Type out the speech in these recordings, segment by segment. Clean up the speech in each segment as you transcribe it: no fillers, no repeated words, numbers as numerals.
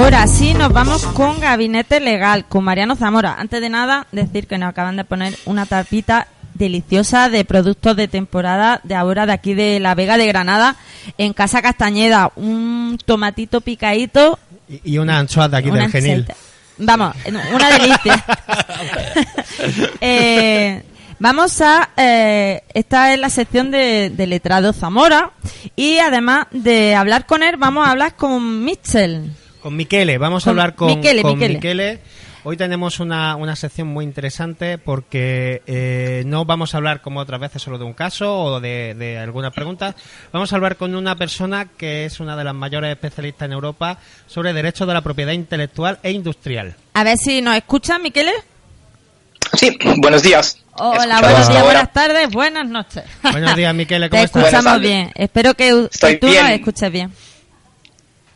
ahora sí nos vamos con Gabinete Legal, con Mariano Zamora. Antes de nada, decir que nos acaban de poner una tapita deliciosa de productos de temporada de ahora de aquí de La Vega de Granada, en Casa Castañeda. Un tomatito picadito. Y una anchoa de aquí del Genil. Vamos, una delicia. Vamos a... esta es la sección de letrado Zamora. Y además de hablar con él, vamos a hablar con Michel. Con Michele, vamos a hablar con Michele. Michele. Hoy tenemos una sección muy interesante porque no vamos a hablar como otras veces solo de un caso o de alguna pregunta. Vamos a hablar con una persona que es una de las mayores especialistas en Europa sobre derechos de la propiedad intelectual e industrial. A ver si nos escuchan, Michele. Sí, buenos días. Hola, buenos días, buenas tardes, buenas noches. Buenos días, Michele, ¿cómo estás? Te escuchamos bien. Espero que tú bien. nos escuches bien.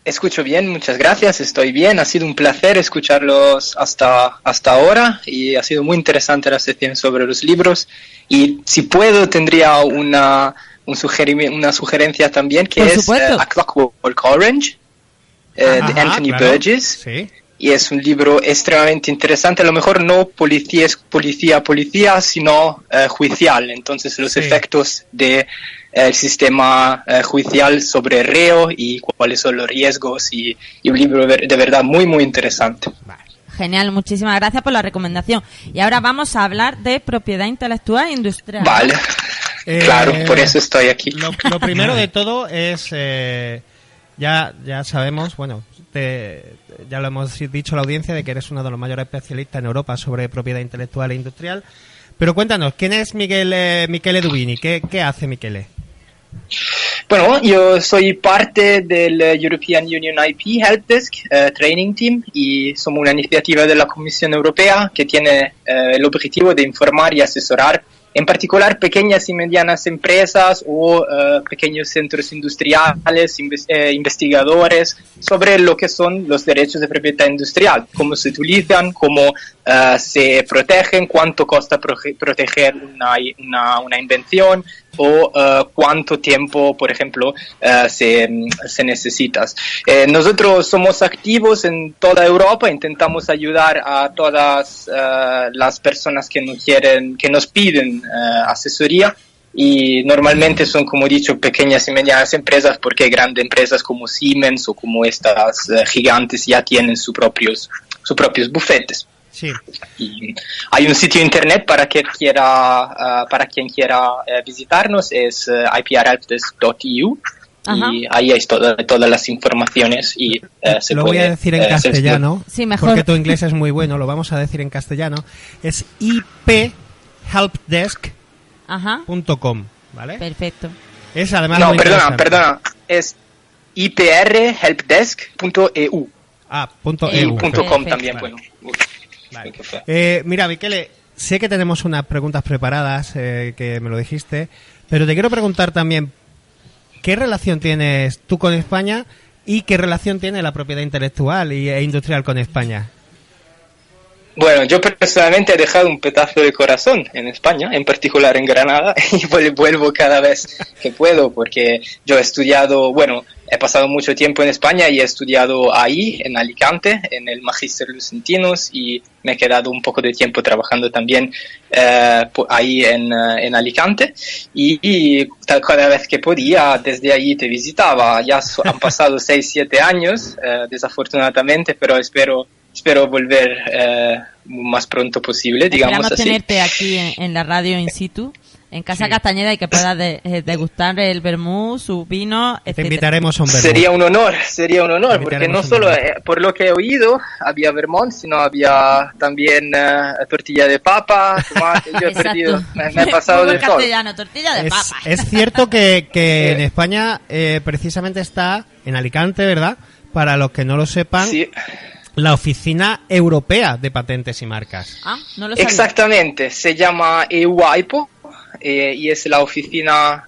Escucho bien, muchas gracias, estoy bien. Ha sido un placer escucharlos hasta ahora y ha sido muy interesante la sección sobre los libros. Y si puedo, tendría una sugerencia también, que es A Clockwork Orange, de Anthony Burgess. Sí. Y es un libro extremadamente interesante, a lo mejor no policía, sino judicial. Entonces los efectos de el sistema judicial sobre el reo y cuáles son los riesgos, y un libro de verdad muy, muy interesante. Genial, muchísimas gracias por la recomendación. Y ahora vamos a hablar de propiedad intelectual e industrial. Vale, claro, por eso estoy aquí. Lo primero de todo es, ya sabemos, bueno, ya lo hemos dicho a la audiencia, de que eres uno de los mayores especialistas en Europa sobre propiedad intelectual e industrial. Pero cuéntanos, ¿quién es Michele Dubini? ¿Qué hace Michele? Bueno, yo soy parte del European Union IP Helpdesk Training Team, y somos una iniciativa de la Comisión Europea que tiene el objetivo de informar y asesorar en particular pequeñas y medianas empresas o pequeños centros industriales, investigadores, sobre lo que son los derechos de propiedad industrial, cómo se utilizan, cómo se protegen, cuánto cuesta proteger una invención, o cuánto tiempo, por ejemplo, se necesita. Nosotros somos activos en toda Europa, intentamos ayudar a todas las personas que nos piden asesoría, y normalmente son, como he dicho, pequeñas y medianas empresas, porque grandes empresas como Siemens o como estas gigantes ya tienen sus propios bufetes. Sí. Y hay un sitio internet para quien quiera visitarnos, es iprhelpdesk.eu, y ahí hay todas las informaciones. Y lo voy a decir en castellano, sí, mejor, porque tu inglés es muy bueno, lo vamos a decir en castellano. Es iprhelpdesk.com, ¿vale? Perfecto. Es además no, perdona, es iprhelpdesk.eu. .eu. .com también, bueno. Vale. Mira, Michele, sé que tenemos unas preguntas preparadas, que me lo dijiste, pero te quiero preguntar también, ¿qué relación tienes tú con España y qué relación tiene la propiedad intelectual e industrial con España? Bueno, yo personalmente he dejado un pedazo de corazón en España, en particular en Granada, y vuelvo cada vez que puedo, porque yo he estudiado, he pasado mucho tiempo en España y he estudiado ahí, en Alicante, en el Magister Lucentinos, y me he quedado un poco de tiempo trabajando también ahí en Alicante, y cada vez que podía, desde ahí te visitaba. Ya han pasado 6-7 años, desafortunadamente, pero espero volver más pronto posible, digamos así. Esperamos tenerte aquí en la radio in situ, en Casa Castañeda, y que puedas degustar el vermú, su vino, etc. Te invitaremos a un vermú. Sería un honor, porque no solo, por lo que he oído, había vermont, sino había también tortilla de papa, tomate. Yo he perdido, me he pasado de todo. Tortilla de papa. Es cierto que en España precisamente está en Alicante, ¿verdad? Para los que no lo sepan, sí, la Oficina Europea de Patentes y Marcas. No lo sabía. Exactamente, se llama EUIPO, y es la Oficina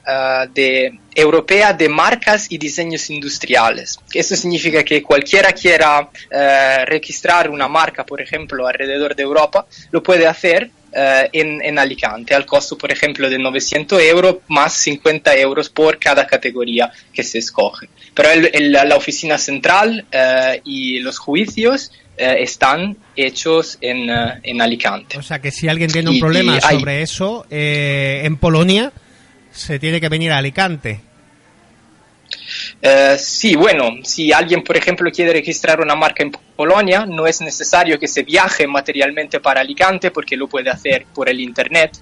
Europea de Marcas y Diseños Industriales. Eso significa que cualquiera quiera registrar una marca, por ejemplo, alrededor de Europa, lo puede hacer en Alicante, al costo, por ejemplo, de 900 euros más 50 euros por cada categoría que se escoge. Pero la oficina central y los juicios están hechos en Alicante. O sea que si alguien tiene un problema sobre eso, en Polonia se tiene que venir a Alicante. Sí, bueno, si alguien, por ejemplo, quiere registrar una marca en Polonia, no es necesario que se viaje materialmente para Alicante, porque lo puede hacer por el Internet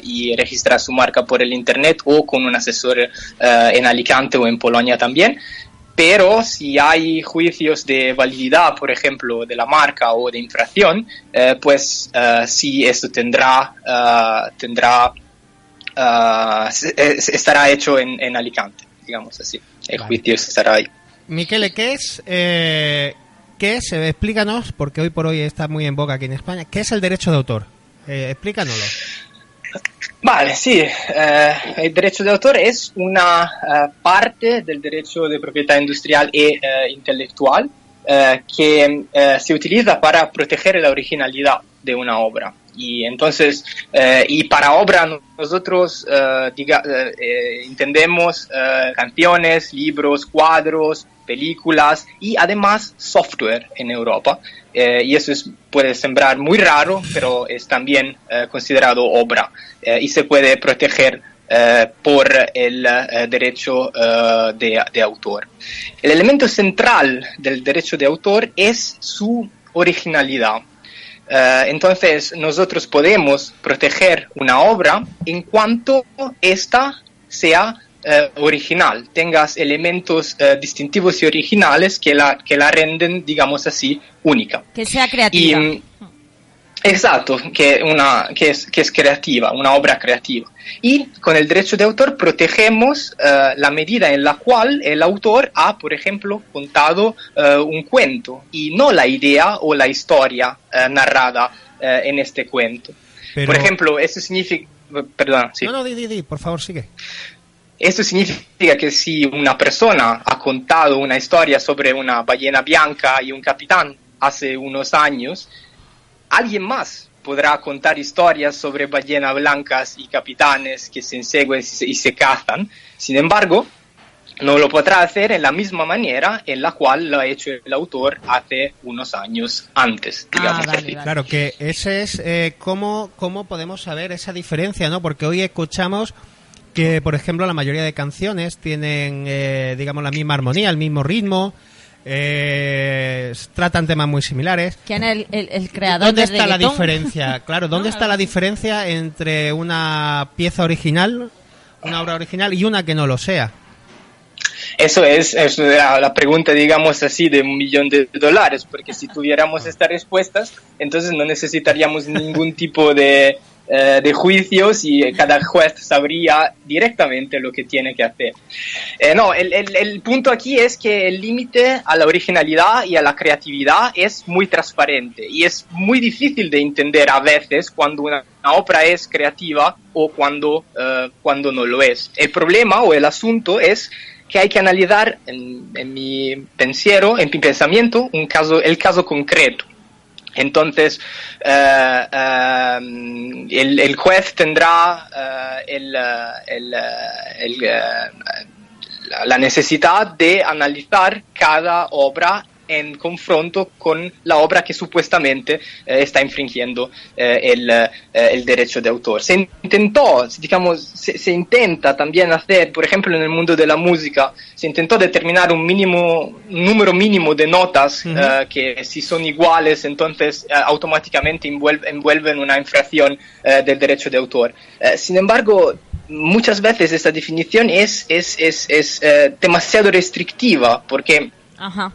y registrar su marca por el Internet o con un asesor en Alicante o en Polonia también. Pero si hay juicios de valididad, por ejemplo, de la marca o de infracción, pues sí, esto estará hecho en Alicante, digamos así. El juicio estará ahí. Michele, ¿qué es? Explícanos, porque hoy por hoy está muy en boga aquí en España. ¿Qué es el derecho de autor? Explícanoslo. Vale, sí. El derecho de autor es una parte del derecho de propiedad industrial e intelectual que se utiliza para proteger la originalidad de una obra. Y entonces, y para obra nosotros entendemos canciones, libros, cuadros, películas y además software en Europa. Y eso puede sembrar muy raro, pero es también considerado obra y se puede proteger por el derecho de autor. El elemento central del derecho de autor es su originalidad. Entonces nosotros podemos proteger una obra en cuanto ésta sea original, tengas elementos distintivos y originales que la renden, digamos así, única. Que sea creativa. Exacto, que es creativa, una obra creativa. Y con el derecho de autor protegemos la medida en la cual el autor ha, por ejemplo, contado un cuento y no la idea o la historia narrada en este cuento. Pero... Por ejemplo, eso significa... Perdón, sí. No, di, por favor, sigue. Esto significa que si una persona ha contado una historia sobre una ballena blanca y un capitán hace unos años, alguien más podrá contar historias sobre ballenas blancas y capitanes que se enseguen y se cazan. Sin embargo, no lo podrá hacer en la misma manera en la cual lo ha hecho el autor hace unos años antes, digamos así. Vale. Claro, que ese es cómo podemos saber esa diferencia, ¿no? Porque hoy escuchamos que, por ejemplo, la mayoría de canciones tienen, digamos, la misma armonía, el mismo ritmo, tratan temas muy similares. ¿Quién es el creador? ¿Dónde del está la reggaetón? diferencia? Claro, ¿dónde está la diferencia entre una pieza original, una obra original y una que no lo sea? Eso es la pregunta, digamos así, de $1.000.000, porque si tuviéramos estas respuestas, entonces no necesitaríamos ningún tipo de juicios y cada juez sabría directamente lo que tiene que hacer. No, el punto aquí es que el límite a la originalidad y a la creatividad es muy transparente y es muy difícil de entender a veces cuando una obra es creativa o cuando no lo es. El problema o el asunto es que hay que analizar en mi pensamiento el caso concreto. Entonces, el juez tendrá la necesidad de analizar cada obra en confronto con la obra que supuestamente está infringiendo el derecho de autor. Se intenta también hacer, por ejemplo, en el mundo de la música, se intentó determinar un número mínimo de notas que si son iguales, entonces automáticamente envuelven una infracción del derecho de autor. Sin embargo, muchas veces esta definición es demasiado restrictiva, porque... Ajá.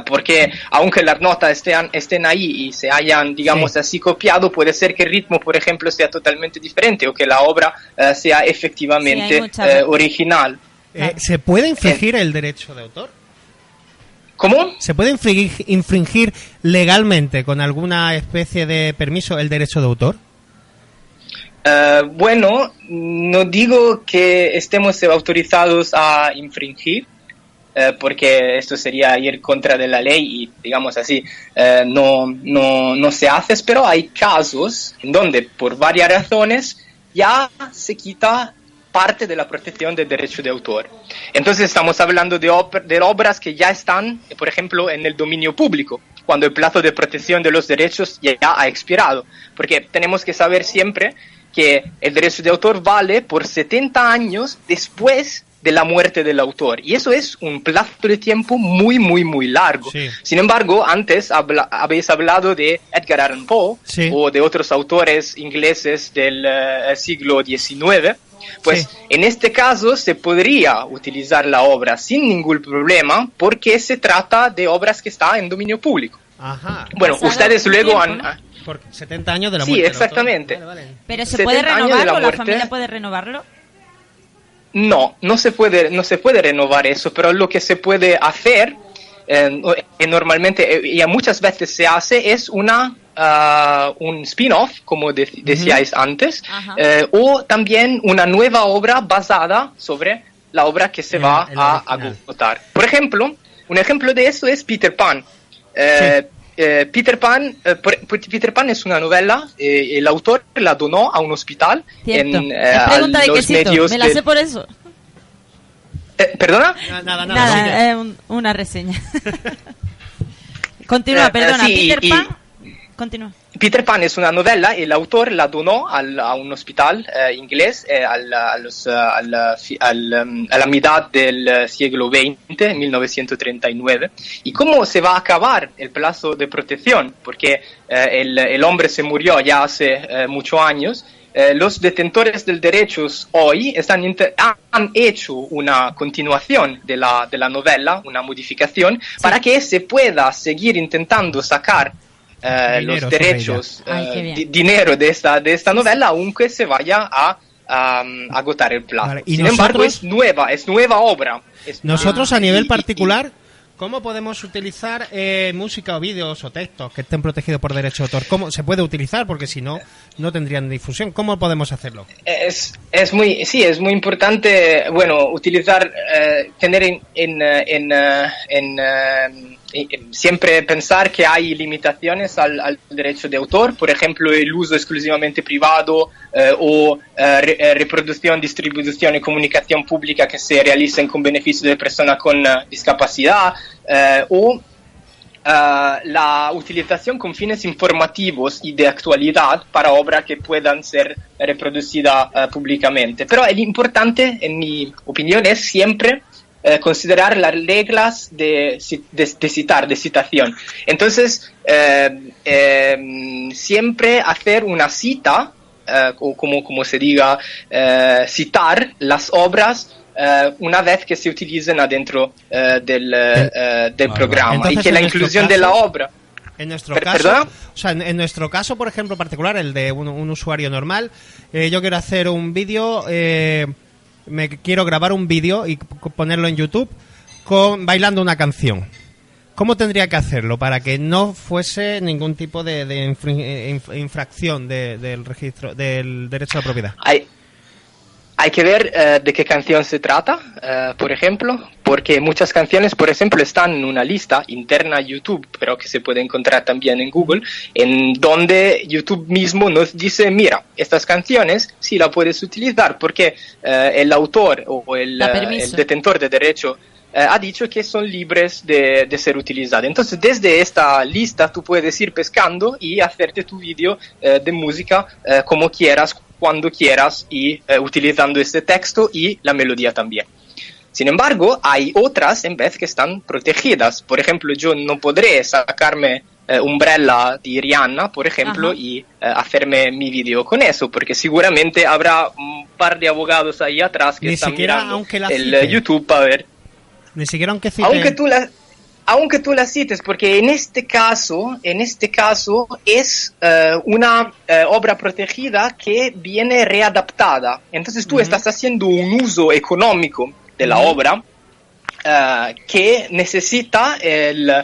Porque aunque las notas estén ahí y se hayan, digamos así, copiado, puede ser que el ritmo, por ejemplo, sea totalmente diferente o que la obra sea efectivamente original. ¿Se puede infringir el derecho de autor? ¿Cómo? ¿Se puede infringir legalmente con alguna especie de permiso el derecho de autor? Bueno, no digo que estemos autorizados a infringir, porque esto sería ir contra de la ley y, digamos así, no se hace, pero hay casos en donde por varias razones ya se quita parte de la protección del derecho de autor. Entonces estamos hablando de obras que ya están, por ejemplo, en el dominio público, cuando el plazo de protección de los derechos ya ha expirado, porque tenemos que saber siempre que el derecho de autor vale por 70 años después de la muerte del autor, y eso es un plazo de tiempo muy, muy, muy largo. Sí. Sin embargo, antes habéis hablado de Edgar Allan Poe, sí, o de otros autores ingleses del siglo XIX. Pues sí, en este caso se podría utilizar la obra sin ningún problema, porque se trata de obras que están en dominio público. ajá. Bueno, Pasado ustedes luego tiempo, han... ¿no? Por 70 años de la Sí, muerte. exactamente. Vale, vale. ¿Pero se puede 70 años de renovar la o la muerte. familia puede renovarlo? No se puede renovar eso, pero lo que se puede hacer, normalmente, y muchas veces se hace, es un spin-off, como decíais antes, o también una nueva obra basada sobre la obra que se va a agotar. Por ejemplo, un ejemplo de eso es Peter Pan. Peter Pan es una novela, el autor la donó a un hospital. Cierto. Es pregunta de quesito, me la sé por eso. ¿Perdona? Nada, una reseña. Continúa, perdona, sí, Peter Pan. Continúa. Peter Pan es una novela, el autor la donó a un hospital inglés a la mitad del siglo XX, 1939. ¿Y cómo se va a acabar el plazo de protección? Porque el hombre se murió ya hace muchos años. Los detentores del derechos hoy han hecho una continuación de la novela, una modificación, para que se pueda seguir intentando sacar los derechos, dinero de esta novela, aunque se vaya a agotar el plazo. Vale, y sin embargo, es nueva obra. Nosotros a nivel particular, ¿cómo podemos utilizar música o vídeos o textos que estén protegidos por derecho de autor? ¿Cómo se puede utilizar? Porque si no, no tendrían difusión. ¿Cómo podemos hacerlo? Es muy importante, utilizar, tener siempre pensar que hay limitaciones al derecho de autor, por ejemplo, el uso exclusivamente privado o reproducción, distribución y comunicación pública que se realicen con beneficio de personas con discapacidad, o la utilización con fines informativos y de actualidad para obras que puedan ser reproducidas públicamente. Pero el importante, en mi opinión, es siempre considerar las reglas de citación. Entonces, siempre hacer una cita, o como se diga, citar las obras una vez que se utilicen adentro del programa. Entonces, y que la inclusión de la obra... En nuestro caso, o sea, en nuestro caso, por ejemplo, particular, el de un usuario normal, yo quiero hacer un vídeo... quiero grabar un vídeo y ponerlo en YouTube bailando una canción. ¿Cómo tendría que hacerlo para que no fuese ningún tipo de infracción del registro del derecho a la propiedad? Hay que ver de qué canción se trata, por ejemplo, porque muchas canciones, por ejemplo, están en una lista interna a YouTube, pero que se puede encontrar también en Google, en donde YouTube mismo nos dice, mira, estas canciones sí las puedes utilizar porque el autor o el detentor de derecho ha dicho que son libres de ser utilizadas. Entonces, desde esta lista tú puedes ir pescando y hacerte tu vídeo de música como quieras, cuando quieras, y utilizando este texto y la melodía también. Sin embargo, hay otras en vez que están protegidas. Por ejemplo, yo no podré sacarme Umbrella de Rihanna, por ejemplo, y hacerme mi vídeo con eso, porque seguramente habrá un par de abogados ahí atrás que están mirando el YouTube para ver. Ni siquiera aunque cite... Aunque tú la cites, porque en este caso es una obra protegida que viene readaptada. Entonces tú estás haciendo un uso económico de la obra que necesita el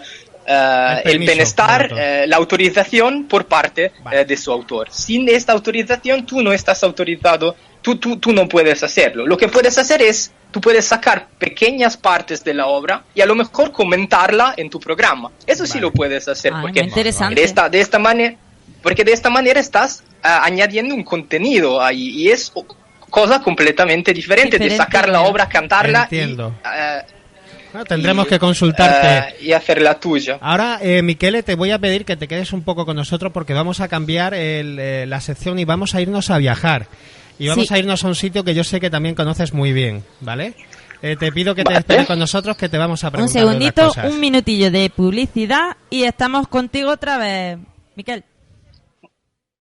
bienestar, la autorización por parte de su autor. Sin esta autorización tú no estás autorizado tú no puedes hacerlo. Lo que puedes hacer es, tú puedes sacar pequeñas partes de la obra y a lo mejor comentarla en tu programa. Eso sí lo puedes hacer, porque interesante. de esta manera estás añadiendo un contenido ahí, y es cosa completamente diferente de sacar la obra, cantarla. Entiendo. Tendremos que consultarte y hacer la tuya. Ahora, Michele, te voy a pedir que te quedes un poco con nosotros porque vamos a cambiar la sección y vamos a irnos a viajar. Y vamos a irnos a un sitio que yo sé que también conoces muy bien, ¿vale? Te pido que te esperes con nosotros, que te vamos a preguntar. Un segundito, un minutillo de publicidad y estamos contigo otra vez, Miquel.